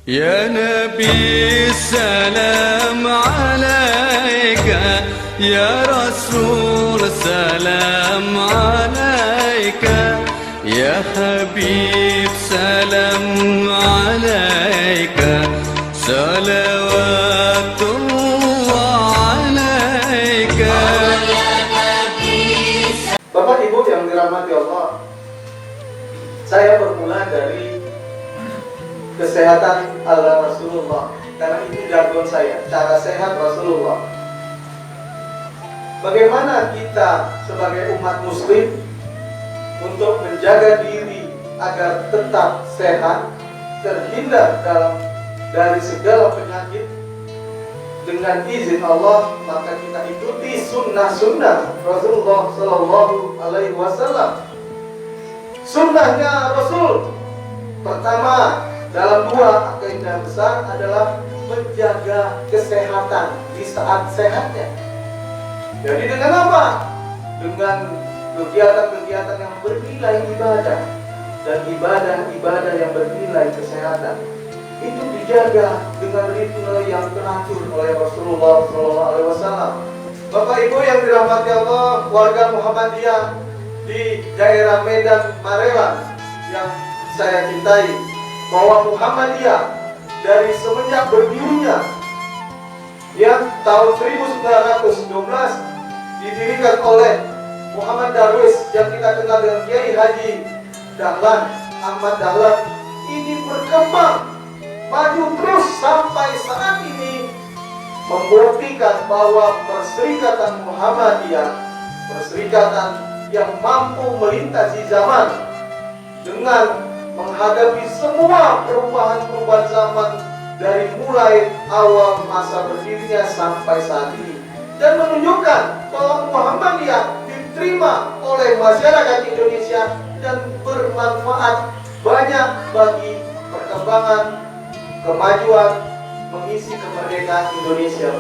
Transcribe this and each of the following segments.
يا نبي السلام عليك، يا رسول سلام عليك، يا حبيب سلام عليك، صلوات الله عليك. Bapak Ibu yang dirahmati Allah, saya bermula dari kesehatan ala Rasulullah, karena ini jargon saya, cara sehat Rasulullah. Bagaimana kita sebagai umat muslim untuk menjaga diri agar tetap sehat, terhindar dari segala penyakit dengan izin Allah, maka kita ikuti sunnah-sunnah Rasulullah Sallallahu Alaihi Wasallam. Sunnahnya Rasul pertama dalam dua agenda besar adalah menjaga kesehatan di saat sehatnya. Jadi dengan apa? Dengan kegiatan-kegiatan yang bernilai ibadah dan ibadah-ibadah yang bernilai kesehatan. Itu dijaga dengan ritme yang teratur oleh Rasulullah SAW. Bapak Ibu yang dirahmati Allah, warga Muhammadiyah di daerah Medan Marelan yang saya cintai, bahwa Muhammadiyah dari semenjak berdirinya tahun 1912 didirikan oleh Muhammad Darwis yang kita kenal dengan Kiai Haji Dahlan Ahmad Dahlan, ini berkembang maju terus sampai saat ini, membuktikan bahwa perserikatan Muhammadiyah, perserikatan yang mampu melintasi zaman dengan menghadapi semua perubahan-perubahan zaman dari mulai awal masa berdirinya sampai saat ini, dan menunjukkan bahwa Muhammadiyah diterima oleh masyarakat Indonesia dan bermanfaat banyak bagi perkembangan, kemajuan, mengisi kemerdekaan Indonesia.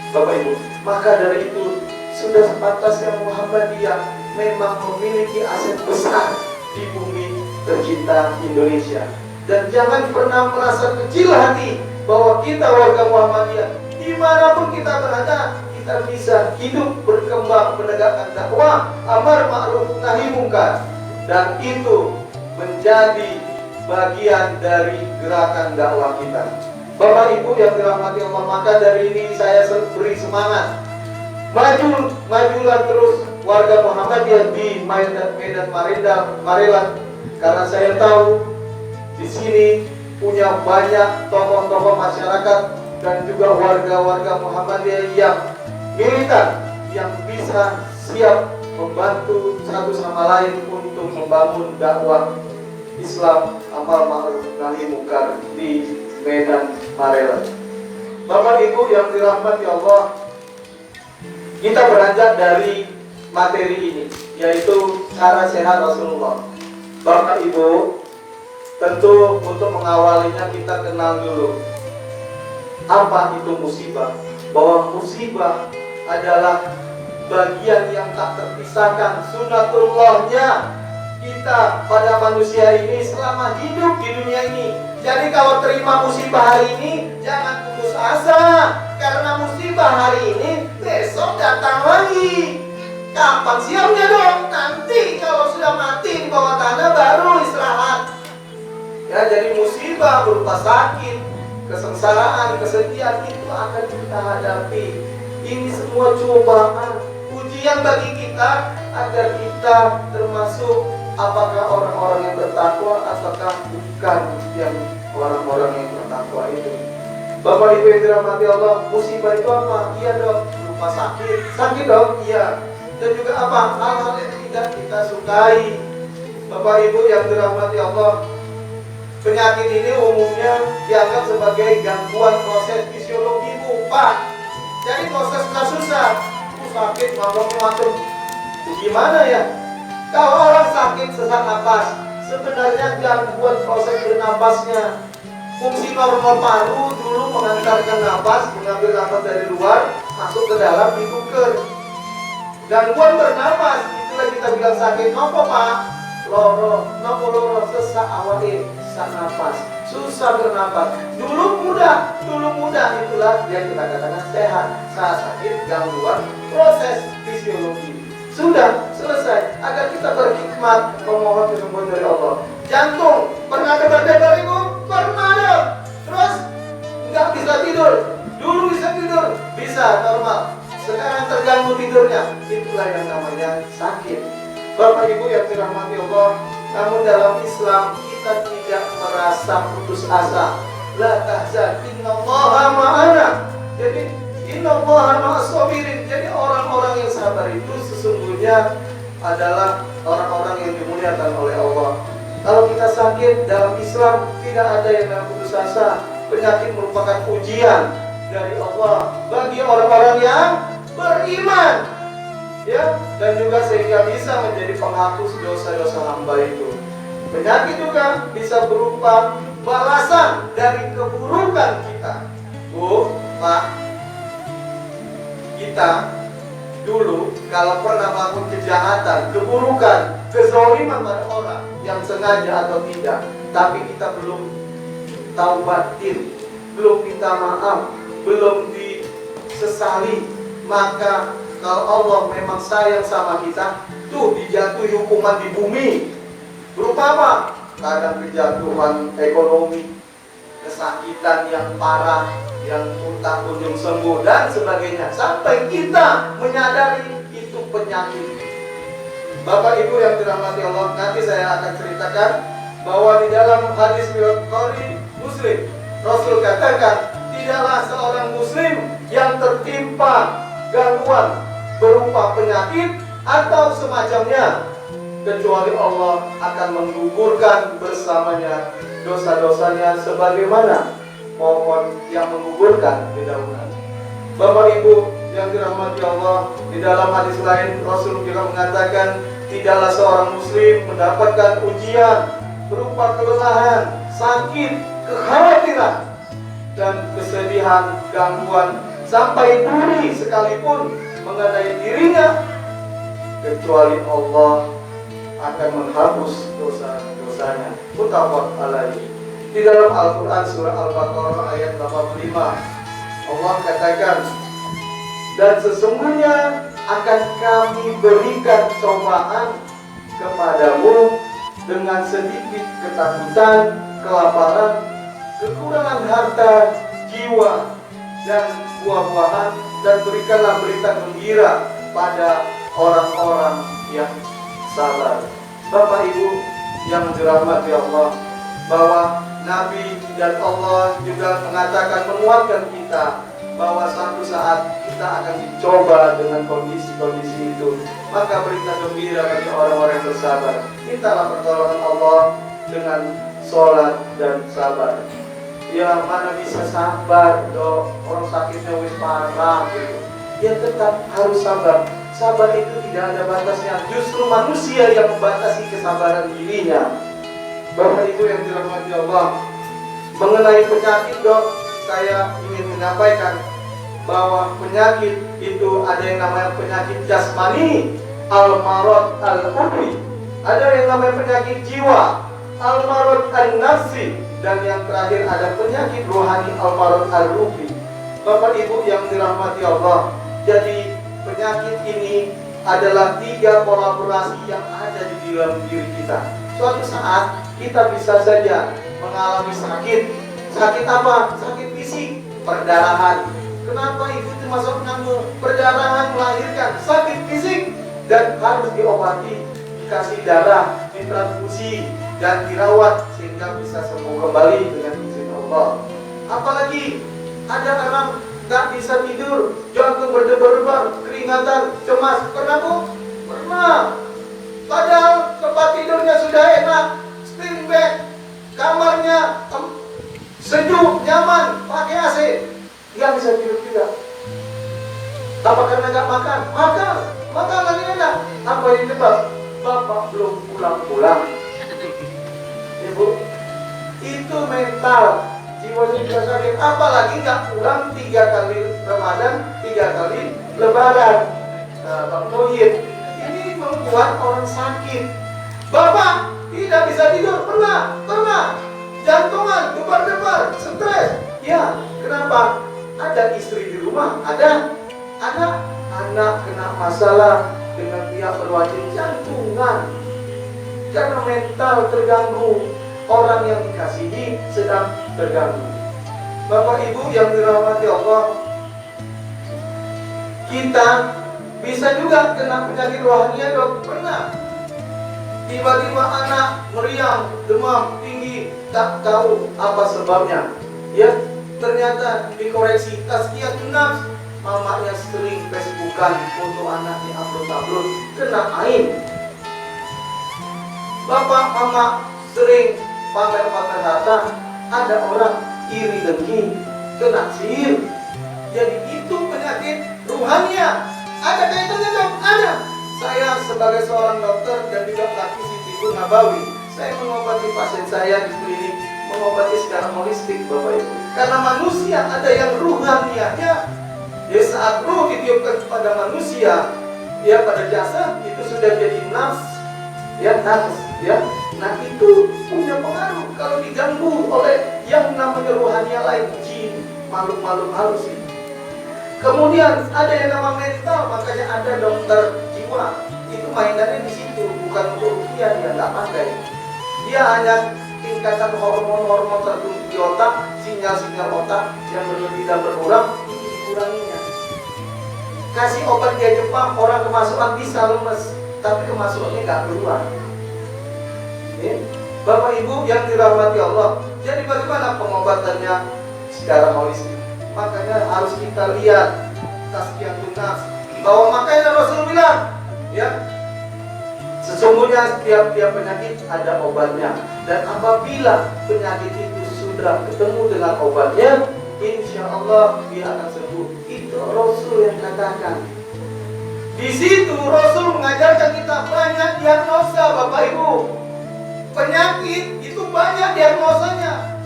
Bapak Ibu, maka dari itu sudah sepantasnya Muhammadiyah memang memiliki aset besar di bumi tercinta Indonesia. Dan jangan pernah merasa kecil hati bahwa kita warga Muhammadiyah, dimanapun kita berada, kita bisa hidup berkembang menegakkan dakwah amar ma'ruf nahi mungkar, dan itu menjadi bagian dari gerakan dakwah kita. Bapak Ibu yang dirahmati Allah, maka dari ini saya beri semangat, majulah terus warga Muhammadiyah di Medan Marelan, karena saya tahu di sini punya banyak tokoh-tokoh masyarakat dan juga warga-warga Muhammadiyah yang militan, yang bisa siap membantu satu sama lain untuk membangun dakwah Islam amal ma'ruf nahi mungkar di Medan Marelan. Bapak Ibu yang dirahmati Allah, kita beranjak dari materi ini, yaitu cara sehat Rasulullah. Bapak Ibu, tentu untuk mengawalinya kita kenal dulu apa itu musibah. Bahwa musibah adalah bagian yang tak terpisahkan sunatullahnya kita pada manusia ini selama hidup di dunia ini. Jadi kalau terima musibah hari ini, jangan putus asa, karena musibah hari ini besok datang lagi. Kapan siapnya dong? Nanti kalau sudah mati di bawah tanah baru istirahat. Ya, jadi musibah berupa sakit, kesengsaraan, kesedihan itu akan kita hadapi. Ini semua cobaan, ujian bagi kita agar kita termasuk apakah orang-orang yang bertakwa ataukah bukan yang orang-orang yang bertakwa itu. Bapak Ibu yang dirahmati Allah, musibah itu apa? Iya dong, berupa sakit dong, iya. Dan juga apa? Hal-hal yang tidak kita sukai. Bapak Ibu yang dirahmati Allah, penyakit ini umumnya dianggap sebagai gangguan proses fisiologi Pak. Jadi prosesnya susah. Sakit, ngomong macam. Gimana ya? Kalau orang sakit sesak napas, sebenarnya gangguan proses bernapasnya. Fungsi normal paru dulu mengantarkan napas, mengambil napas dari luar, masuk ke dalam, dituker. Gangguan bernapas, itulah kita bilang sakit. Apa Pak? loro, nopo loro, sesak awake, sesak nafas, susah bernapas. Dulu muda itulah yang kita katakan sehat. Saat sakit, gangguan proses fisiologi. Sudah selesai. Agar kita berhikmat memohon kesembuhan dari Allah. Jantung pernah debar-debar ibu? Pernah ya. Terus nggak bisa tidur. Dulu bisa tidur, bisa normal. Sekarang terganggu tidurnya. Itulah yang namanya sakit. Bapak Ibu yang dirahmati Allah, namun dalam Islam kita tidak merasa putus asa. La tahzan, innallaha ma'ana. Jadi innallaha ma'as sabirin. Jadi orang-orang yang sabar itu sesungguhnya adalah orang-orang yang dimuliakan oleh Allah. Kalau kita sakit dalam Islam tidak ada yang namanya putus asa. Penyakit merupakan ujian dari Allah bagi orang-orang yang beriman. Ya, dan juga sehingga bisa menjadi penghapus dosa-dosa hamba itu. Penyakit juga bisa berupa balasan dari keburukan kita. Bu, Pak, kita dulu kalau pernah melakukan kejahatan, keburukan, kezaliman pada orang yang sengaja atau tidak, tapi kita belum taubatin, belum minta maaf, belum disesali, maka kalau Allah memang sayang sama kita, tuh dijatuhi hukuman di bumi. Berupa apa? Kadang kejatuhan ekonomi, kesakitan yang parah, yang tak kunjung sembuh, dan sebagainya. Sampai kita menyadari itu penyakit. Bapak Ibu yang dirahmati Allah, nanti saya akan ceritakan bahwa di dalam hadis riwayat Bukhari Muslim, Rasul katakan, tidaklah seorang Muslim yang tertimpa gangguan berupa penyakit atau semacamnya, kecuali Allah akan menggugurkan bersamanya dosa-dosanya sebagaimana pohon yang menggugurkan dedaunan. Bapak Ibu yang dirahmati Allah, di dalam hadis lain Rasul juga mengatakan, tidaklah seorang Muslim mendapatkan ujian berupa kelelahan, sakit, kekhawatiran, dan kesedihan, gangguan sampai duri sekalipun mengenai dirinya, kecuali Allah akan menghapus dosa-dosanya. Muttafaq alaihi. Di dalam Al-Quran surah Al-Baqarah ayat 85, Allah katakan, dan sesungguhnya akan kami berikan cobaan kepadamu dengan sedikit ketakutan, kelaparan, kekurangan harta, jiwa, dan buah-buahan, dan berikanlah berita gembira pada orang-orang yang sabar. Bapak Ibu yang dirahmati Allah, bahwa Nabi dan Allah juga mengatakan, menguatkan kita bahwa suatu saat kita akan dicoba dengan kondisi-kondisi itu. Maka berita gembira bagi orang-orang yang bersabar. Mintalah pertolongan Allah dengan sholat dan sabar. Ya, mana bisa sabar dok, orang sakitnya wis parah gitu. Ya tetap harus sabar. Sabar itu tidak ada batasnya. Justru manusia yang membatasi kesabaran dirinya. Bapak Ibu yang dirahmati Allah, mengenai penyakit dok, saya ingin menyampaikan bahwa penyakit itu ada yang namanya penyakit jasmani, al-marad al-ubi, ada yang namanya penyakit jiwa, al-marad al-nafsi, dan yang terakhir ada penyakit rohani, al-marad al-ruhi. Bapak Ibu yang dirahmati Allah, jadi penyakit ini adalah 3 kolaborasi yang ada di dalam diri kita. Suatu saat kita bisa saja mengalami sakit. Sakit apa? Sakit fisik, perdarahan. Kenapa ibu itu masuk nganggur? Perdarahan melahirkan, sakit fisik, dan harus diobati, dikasih darah, ditransfusi, dan dirawat sehingga bisa sembuh kembali dengan izin Allah. Apalagi ada orang nggak bisa tidur, jantung berdebar-debar, keringatan, cemas. Pernah bu? Pernah. Padahal tempat tidurnya sudah enak, spring bed, kamarnya sejuk, nyaman, pakai AC, nggak bisa tidur juga. Apa karena nggak makan? Makan lagi enak. Apa yang ditebak? Bapak belum pulang-pulang. Ibu, itu mental. Jiwanya juga sakit. Apalagi nggak pulang 3 kali Ramadan, 3 kali Lebaran. Bang Muhyidd, ini membuat orang sakit. Bapak tidak bisa tidur, pernah. Jantungan, debar-debar, stres. Ya, kenapa? Ada istri di rumah, ada anak kena masalah dengan pihak berwajib, jantungan. Karena mental terganggu, orang yang dikasihi sedang terganggu. Bapak Ibu yang dirahmati Allah, kita bisa juga kena penyakit rohania, dok. Pernah. Tiba-tiba anak meriang, demam tinggi, tak tahu apa sebabnya. Ya, ternyata dikoreksi tazkiyatun nafs, mamanya sering Facebookan foto anaknya upload, kena ain. Bapak mama sering pamer-pamer harta, ada orang iri dengki, kena sihir. Jadi itu penyakit ruhania. Ada kaitannya, dok? Ada. Saya sebagai seorang dokter dan juga praktisi Tibun Nabawi, saya mengobati pasien saya di klinik, mengobati secara holistik, Bapak Ibu. Karena manusia ada yang ruhanianya. Ya, saat ruh ditiupkan kepada manusia, ya pada jasad itu sudah jadi nafs, ya nafs, ya. Nah itu punya pengaruh kalau diganggu oleh yang namanya ruhania lain, jin, makhluk-makhluk halus ini. Kemudian ada yang nama mental, makanya ada dokter jiwa. Itu mainannya di situ, bukan untuk rupiah, dia nggak pakai. Dia hanya tingkatan hormon-hormon tertentu di otak, sinyal-sinyal otak yang berlebih dan berkurang, ini dikuranginya. Kasih obat dia Jepang, orang kemasukan bisa lemes, tapi kemasukannya nggak keluar. Bapak Ibu yang dirahmati Allah, jadi bagaimana pengobatannya secara holistik? Makanya harus kita lihat tazkiyatun nafs, bahwa makanya Rasul bilang, ya, sesungguhnya setiap penyakit ada obatnya, dan apabila penyakit itu sudah ketemu dengan obatnya, insya Allah dia akan sembuh. Itu Rasul yang katakan. Di situ Rasul mengajarkan kita banyak diagnosa, Bapak Ibu. Penyakit itu banyak diagnosanya.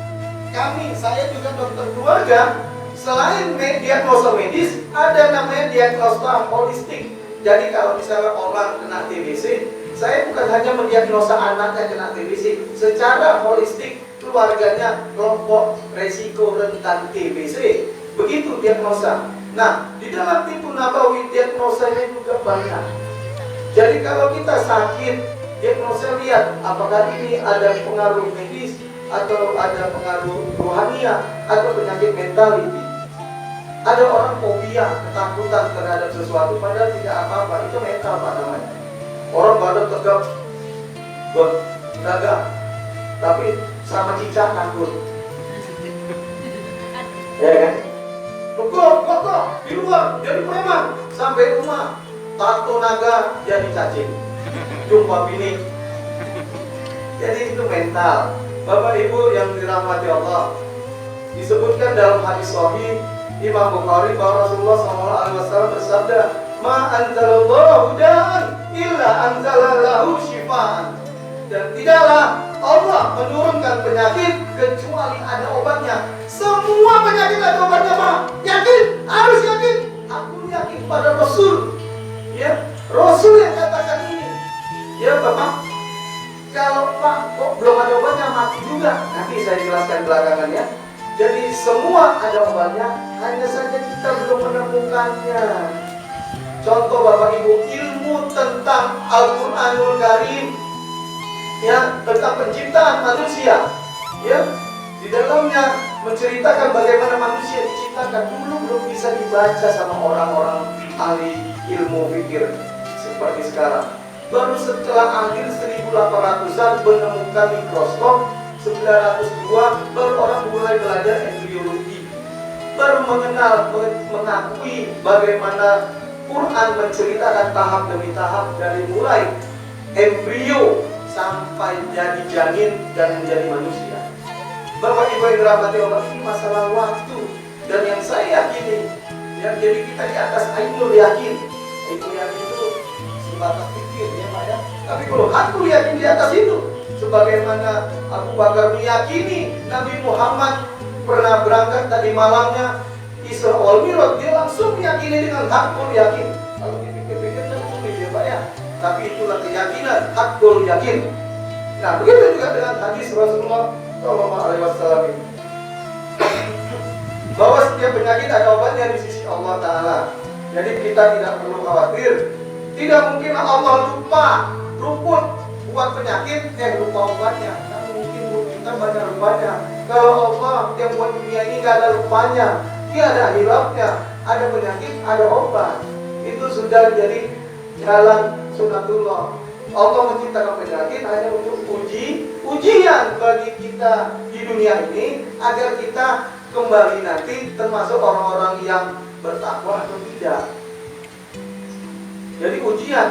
Saya juga dokter keluarga. Selain diagnosa medis, ada namanya diagnosa holistik. Jadi kalau misalnya orang kena TBC, saya bukan hanya mendiagnosa anaknya kena TBC, secara holistik keluarganya kelompok resiko rentan TBC. Begitu diagnosa. Nah, di dalam Tibun Nabawi diagnosanya juga banyak. Jadi kalau kita sakit, diagnosa lihat apakah ini ada pengaruh medis atau ada pengaruh rohania atau penyakit mentality. Ada orang fobia, ketakutan terhadap sesuatu, padahal tidak apa-apa, itu mental Pak namanya. Orang badan tegap, gagah, tapi sama cicak takut. Ya kan? Kokoh, di luar jadi preman, sampai rumah tato naga jadi cacing, jumpa bini. Jadi itu mental. Bapak Ibu yang dirahmati Allah, disebutkan dalam hadis sahih Imam Bukhari bahwa Rasulullah SAW bersabda, "Ma anzalallahu da'an illa anzalallahu shifaan." Dan tidaklah Allah menurunkan penyakit kecuali ada obatnya. Semua penyakit ada obatnya, Pak. Yakin? Harus yakin. Aku yakin pada Rasul. Ya, Rasul yang katakan ini. Ya, Bapak. Kalau Pak kok belum ada obatnya, mati juga. Nanti saya jelaskan belakangan ya. Jadi semua ada obatnya, hanya saja kita belum menemukannya. Contoh Bapak Ibu, ilmu tentang Al-Quranul Karim, ya, tentang penciptaan manusia, ya, di dalamnya menceritakan bagaimana manusia diciptakan. Dulu belum bisa dibaca sama orang-orang ahli ilmu fikir seperti sekarang. Baru setelah akhir 1800-an menemukan mikroskop, 1902 baru orang mulai belajar embriologi, baru mengakui bagaimana Quran menceritakan tahap demi tahap dari mulai embrio sampai jadi janin dan menjadi manusia. Bapak Ibu yang dirahmati Allah, ini masalah waktu, dan yang saya yakini, ya, jadi kita di atas ainul yakin. Ainul yakin itu sebatas pikir ya Pak ya, tapi kalau aku yakin di atas itu, sebagaimana Abu Bakar meyakini Nabi Muhammad pernah berangkat tadi malamnya Isra wal Mi'raj, dia langsung meyakini dengan hakul yakin. Kalau dipikir-pikir kan sulit ya Pak ya. tapi itulah keyakinan, hakul yakin. Nah, begitu juga dengan hadis Rasulullah Shallallahu Alaihi Wasallam ini, bahwa setiap penyakit ada obatnya di sisi Allah Taala. Jadi kita tidak perlu khawatir. Tidak mungkin Allah lupa luput buat penyakit, lupa obatnya. Nah, mungkin kita banyak lupanya. Kalau Allah yang buat dunia ini nggak ada lupanya, dia ada hilafnya, ada penyakit, ada obat. Itu sudah jadi jalan sunatullah. Allah menciptakan penyakit hanya untuk ujian bagi kita di dunia ini, agar kita kembali nanti termasuk orang-orang yang bertakwa atau tidak. Jadi ujian.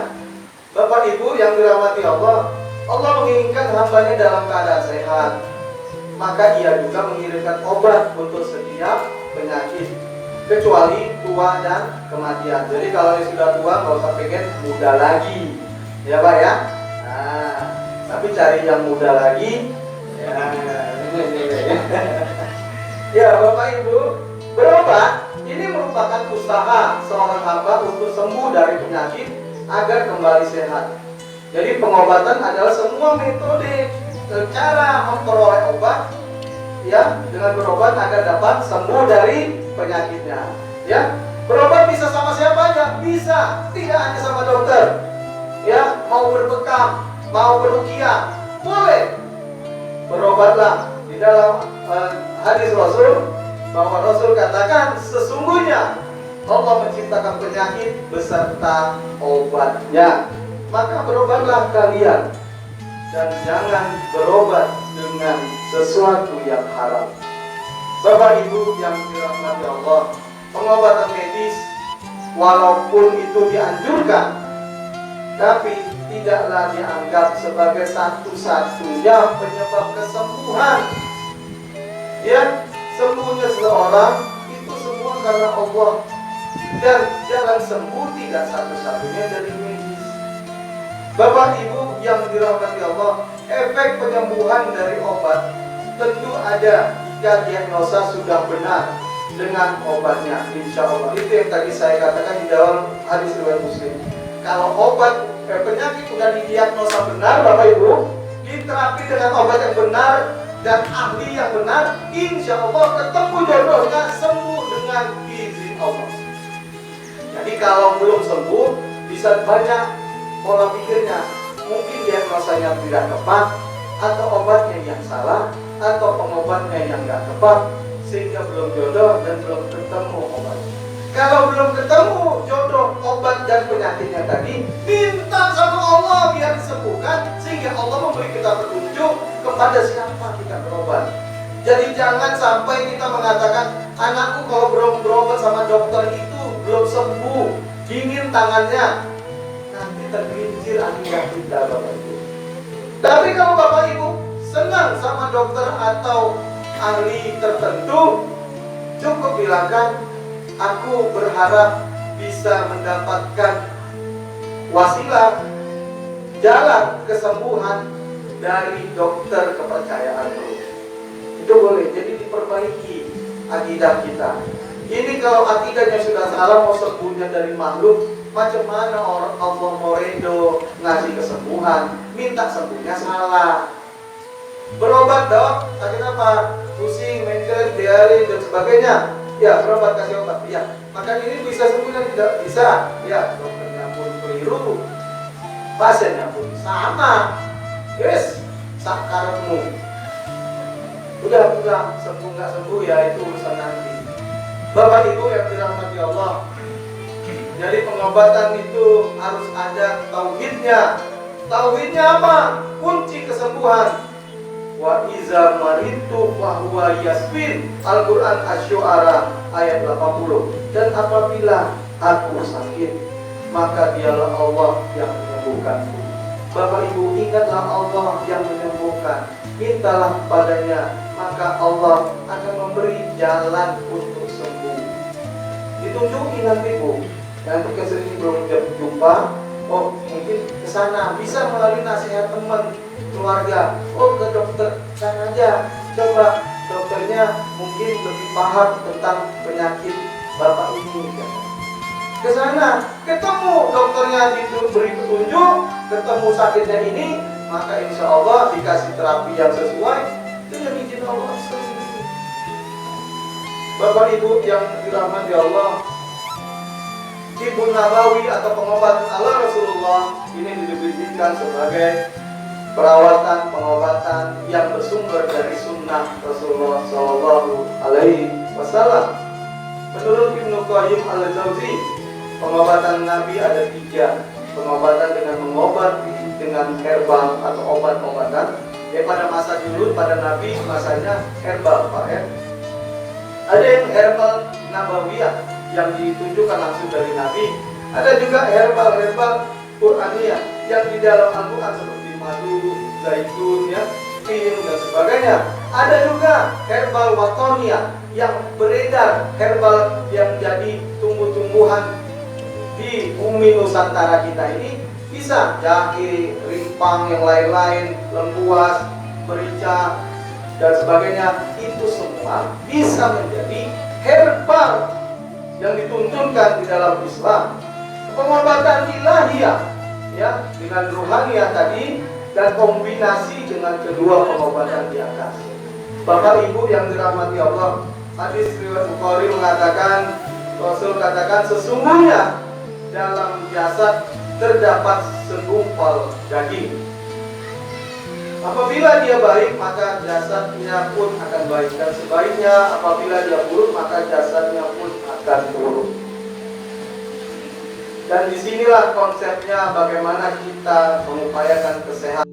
Bapak Ibu yang dirahmati Allah, Allah menginginkan hambanya dalam keadaan sehat. Maka ia juga mengirimkan obat untuk setiap penyakit, kecuali tua dan kematian. Jadi kalau yang sudah tua nggak usah pengen muda lagi, ya Pak ya. Nah, tapi cari yang muda lagi. Ya Bapak Ibu, berobat ini merupakan usaha seorang hamba untuk sembuh dari penyakit agar kembali sehat. Jadi pengobatan adalah semua metode cara memperoleh obat, ya, dengan berobat agar dapat sembuh dari penyakitnya. Ya, berobat bisa sama siapa aja, bisa, tidak hanya sama dokter. Ya, mau berbekam, mau berukiah, boleh. Berobatlah. Di dalam hadis Rasul, bahwa Rasul katakan sesungguhnya Allah menciptakan penyakit beserta obatnya. Maka berobatlah kalian, dan jangan berobat dengan sesuatu yang haram. Bapak Ibu yang dirahmati Allah, pengobatan medis walaupun itu dianjurkan, tapi tidaklah dianggap sebagai satu-satunya penyebab kesembuhan. Ya, sembuhnya seseorang itu semua karena Allah, dan jalan sembuh tidak satu-satunya dari medis. Bapak Ibu yang dirahmati Allah, efek penyembuhan dari obat tentu ada jika diagnosa sudah benar dengan obatnya, insya Allah. Itu yang tadi saya katakan di dalam hadis riwayat Muslim. Kalau obat penyakit sudah didiagnosa benar, Bapak Ibu, diterapi dengan obat yang benar dan ahli yang benar, insya Allah ketemu jodohnya, sembuh dengan izin Allah. Jadi kalau belum sembuh, bisa banyak pola pikirnya, mungkin diagnosanya tidak tepat, atau obatnya yang salah, atau pengobatnya yang nggak tepat, sehingga belum jodoh dan belum ketemu obat. Kalau belum ketemu jodoh obat dan penyakitnya tadi, minta sama Allah biar disembuhkan, sehingga Allah memberi kita petunjuk kepada siapa kita berobat. Jadi jangan sampai kita mengatakan, anakku kalau belum berobat sama dokter itu belum sembuh, dingin tangannya, nanti tergelincir akibat kita, Bapak Ibu. Tapi kalau Bapak Ibu senang sama dokter atau ahli tertentu, cukup bilangkan, aku berharap bisa mendapatkan wasilah jalan kesembuhan dari dokter kepercayaanku. Itu boleh, jadi diperbaiki akidah kita. Ini kalau akidahnya sudah salah, mau sembuhnya dari makhluk, macam mana orang Allah mau redo ngasih kesembuhan, minta sembuhnya salah. Berobat dok, sakit apa? Pusing, mencret, diare dan sebagainya. Ya, berobat, kasih obat. Ya, makan ini bisa sembuh dan tidak bisa. Ya, dokternya pun keliru, pasiennya pun sama. Yes, sakarmu. Udah bilang sembuh nggak sembuh ya itu urusan nanti. Bapak Ibu yang dirahmati Allah, jadi pengobatan itu harus ada tauhidnya. Tauhidnya apa? Kunci kesembuhan. Wa iza maritu fahuwa yasfin. Al-Quran Asy-Syu'ara ayat 80. Dan apabila aku sakit, maka dialah Allah yang menyembuhkanku. Bapak Ibu, ingatlah Allah yang menyembuhkan. Mintalah padanya, maka Allah akan memberi jalan untuk sembuh. Ditunjuki nanti Bu, nanti kesini belum jumpa, oh mungkin ke sana, bisa melalui nasihat teman, keluarga. Oh ke dokter sana aja, coba dokternya mungkin lebih paham tentang penyakit Bapak ini. ke sana, ketemu dokternya diberi petunjuk, ketemu sakitnya ini, maka insya Allah dikasih terapi yang sesuai dengan izin Allah. Bapak Ibu yang dirahmati Allah, Tibbun Nabawi atau pengobatan ala Rasulullah ini didefinisikan sebagai perawatan pengobatan yang bersumber dari sunnah Rasulullah Shallallahu Alaihi Wasallam. Menurut Ibnu Qayyim al-Jauzi, pengobatan Nabi ada 3. Pengobatan dengan mengobati dengan herbal atau obat-obatan. Pada masa dulu pada Nabi masanya herbal, Pak ya. Ada yang herbal nabawiyah yang ditunjukkan langsung dari Nabi. Ada juga herbal Qur'aniyah yang di dalam Al-Quran seperti madu, zaitun, ya, pin dan sebagainya. Ada juga herbal watoniyah yang beredar, herbal yang jadi tumbuh-tumbuhan di bumi Nusantara kita ini, bisa jahe, rimpang, yang lain-lain, lembuas, merica dan sebagainya. Itu semua bisa menjadi herbal yang dituntunkan di dalam Islam. Pengobatan ilahiyah ya dengan ruhaniyah tadi dan kombinasi dengan kedua pengobatan di atas. Bapak Ibu yang dirahmati Allah, hadis riwayat Bukhari mengatakan, Rasul katakan, sesungguhnya dalam jasad terdapat segumpal daging. Apabila dia baik, maka jasadnya pun akan baik, dan sebaliknya apabila dia buruk, maka jasadnya pun akan buruk. Dan disinilah konsepnya bagaimana kita mengupayakan kesehatan.